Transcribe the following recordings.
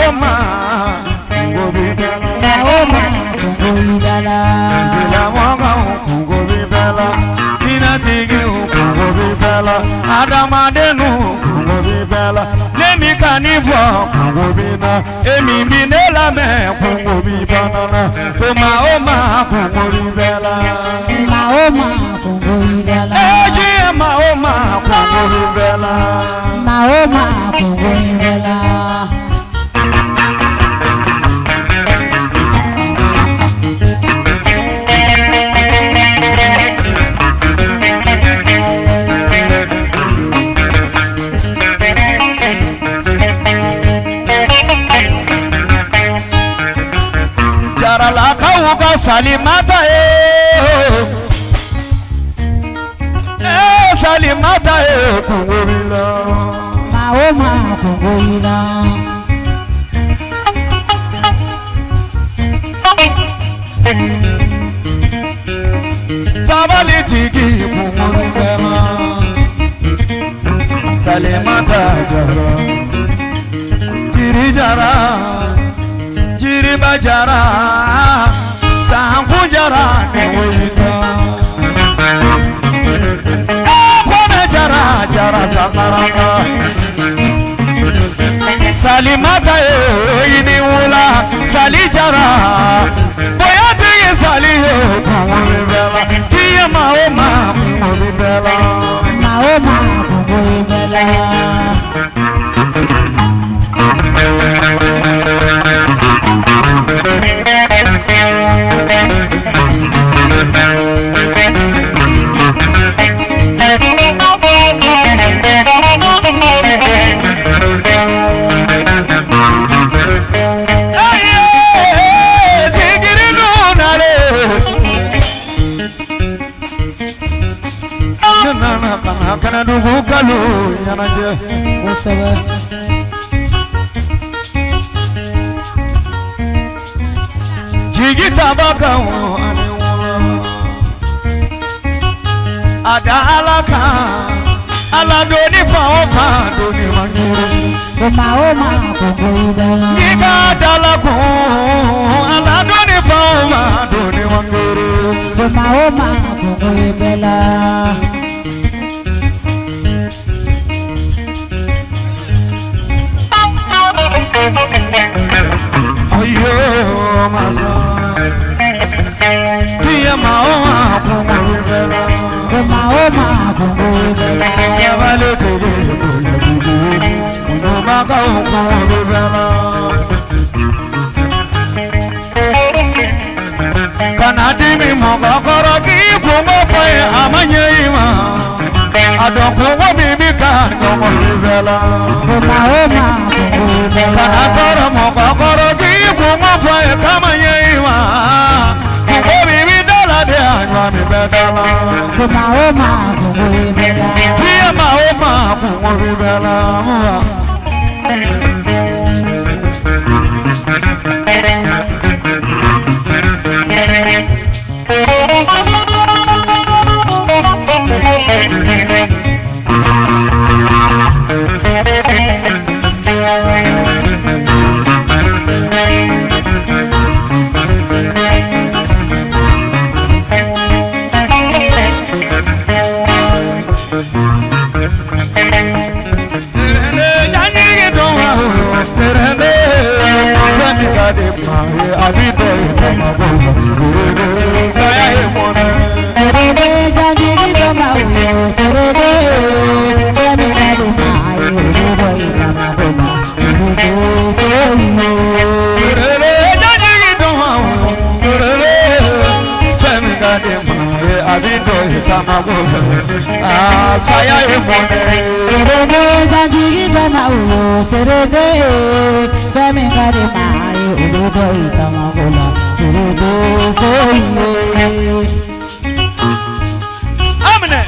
Oma Kungobi Bella Oma Kungobi Bella Bila Mwanga Kungobi Bella Ina Tigi Kungobi Bella Adamadenu Kungobi Bella Lemi Kanivo Kungobi Na Emi Minela Me Kungobi Banana Kuma Oma Kungobi Bella Oma Kungobi Bella Eji Oma Kungobi Bella Oma Kungobi Bella Jarala Kauka Salimata Salimata Kungobila Oma Kungobila Sabali Tiki Kungobila Salimata Jara Jiri Jara Jiri Bajara Sangu Jara Newoita Jara Jara Samaranga Salimata ini wula Sali Jara Boyati ye Sali Kungobi Bella Tiya Maoma Kungobi Bella Maoma Kungobi Bella Kana dugu kalu yanaje Osaba Jigi tabaka aniwala Ada alaka Ala doni fa doni manjuru Oma Kungobi Bella Giga dalaku Ala doni fa doni manjuru Oma Kungobi Bella Ayo masa Dia Maoma Kungobi Bella Oma Kungobi Bella Sabale Tege Uno Maka Kungobi Bella Kanadimi Moga Koroki Kumo Faye Amanye Ima Adoko Wabibi Kungobi Bella Oma Kungobi Bella Kanatoro Moga Koroki Kumo Faye Kamanye Ima Wabibi Dala De Anwami Bedala Oma Kungobi Bella Dia Maoma Kungobi Bella Saya emone janji bana ulo serede kami ngade mai ulo doi tamagola serede soye amne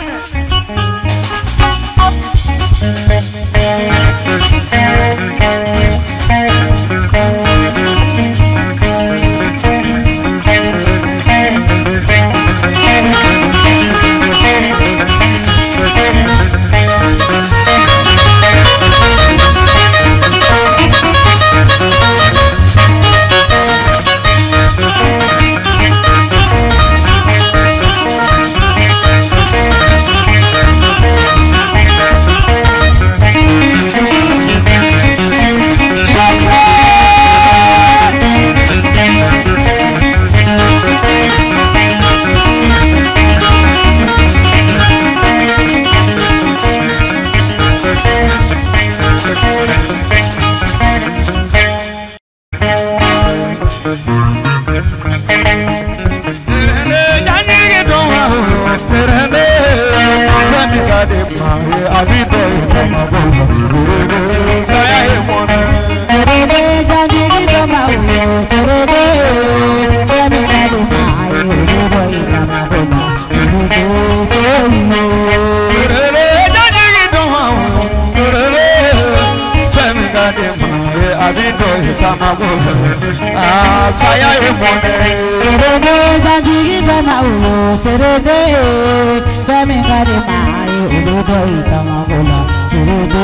Janji don't want Terene, Femi Kadima, Abido, Tamago, Saya Mona. Serede janji Tamago, Serede, Femi Kadima, Abido, Tamago, Serede, Terene, Janji don't want Terene, Femi Kadima, Abido, Tamago, Saya Mona. Serede janji Tamago, Serede, Femi Kadima, Abido, Tamago, Serede,